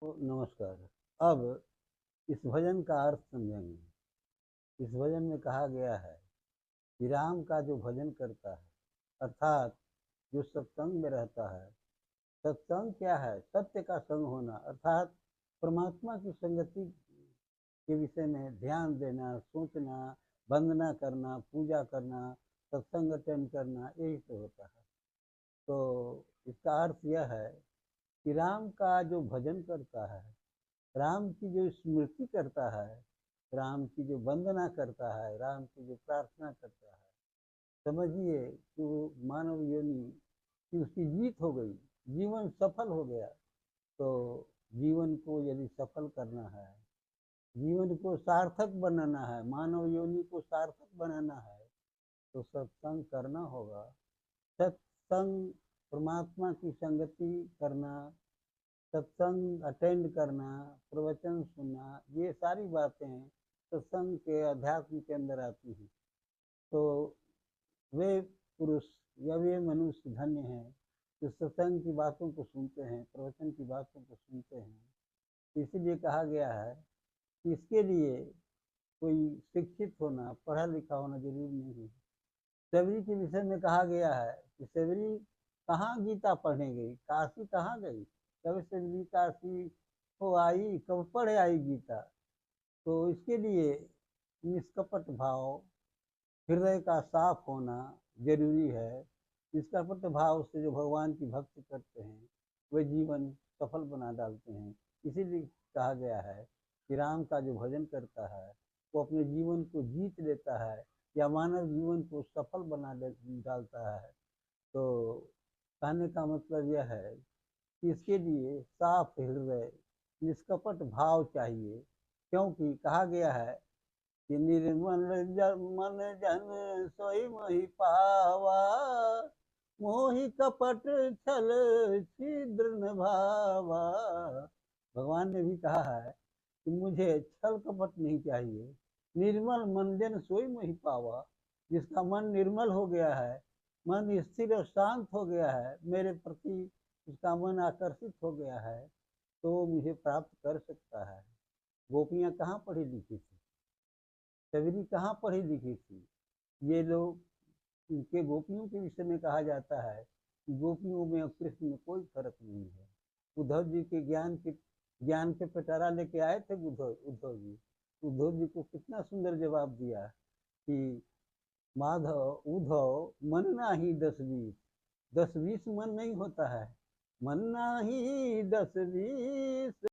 तो नमस्कार। अब इस भजन का अर्थ समझेंगे। इस भजन में कहा गया है कि राम का जो भजन करता है, अर्थात जो सत्संग में रहता है। सत्संग क्या है? सत्य का संग होना, अर्थात परमात्मा की संगति के विषय में ध्यान देना, सोचना, वंदना करना, पूजा करना, सत्संग अटेंड करना, यही तो होता है। तो इसका अर्थ यह है कि राम का जो भजन करता है, राम की जो स्मृति करता है, राम की जो वंदना करता है, राम की जो प्रार्थना करता है, समझिए कि वो मानव योनि की उसकी जीत हो गई, जीवन सफल हो गया। तो जीवन को यदि सफल करना है, जीवन को सार्थक बनाना है, मानव योनि को सार्थक बनाना है, तो सत्संग करना होगा। सत्संग, परमात्मा की संगति करना, सत्संग अटेंड करना, प्रवचन सुनना, ये सारी बातें सत्संग के अध्यात्म के अंदर आती हैं। तो वे पुरुष या वे मनुष्य धन्य हैं जो सत्संग की बातों को सुनते हैं, प्रवचन की बातों को सुनते हैं। इसीलिए कहा गया है कि इसके लिए कोई शिक्षित होना, पढ़ा लिखा होना जरूरी नहीं है। शबरी के विषय में कहा गया है कि शबरी कहाँ गीता पढ़ने गई, काशी कहाँ गई? कब शबरी काशी हो आई, कब पढ़े आई गीता? तो इसके लिए निष्कपट भाव, हृदय का साफ होना जरूरी है। निष्कपट भाव से जो भगवान की भक्ति करते हैं, वे जीवन सफल बना डालते हैं। इसीलिए कहा गया है कि राम का जो भजन करता है, वो अपने जीवन को जीत लेता है या मानव जीवन को सफल बना डालता है। तो कहने का मतलब यह है कि इसके लिए साफ हृदय, निष्कपट भाव चाहिए। क्योंकि कहा गया है कि निर्मल मन जन सोई मोहि पावा, मोहि कपट छल छिद्र न भावा। भगवान ने भी कहा है कि मुझे छल कपट नहीं चाहिए। निर्मल मन जन सोई मोहि पावा, जिसका मन निर्मल हो गया है, मन स्थिर और शांत हो गया है, मेरे प्रति उसका मन आकर्षित हो गया है, तो वो मुझे प्राप्त कर सकता है। गोपियाँ कहाँ पढ़ी लिखी थी? शबरी कहाँ पढ़ी लिखी थी? ये लोग, इनके गोपियों के विषय में कहा जाता है कि गोपियों में और कृष्ण में कोई फर्क नहीं है। उद्धव जी के ज्ञान के पिटारा लेके आए थे उद्धव जी। उद्धव जी को कितना सुंदर जवाब दिया कि माधव उद्धव मन नाही 10-20, 10-20 मन नहीं होता है, मन नाही 10-20।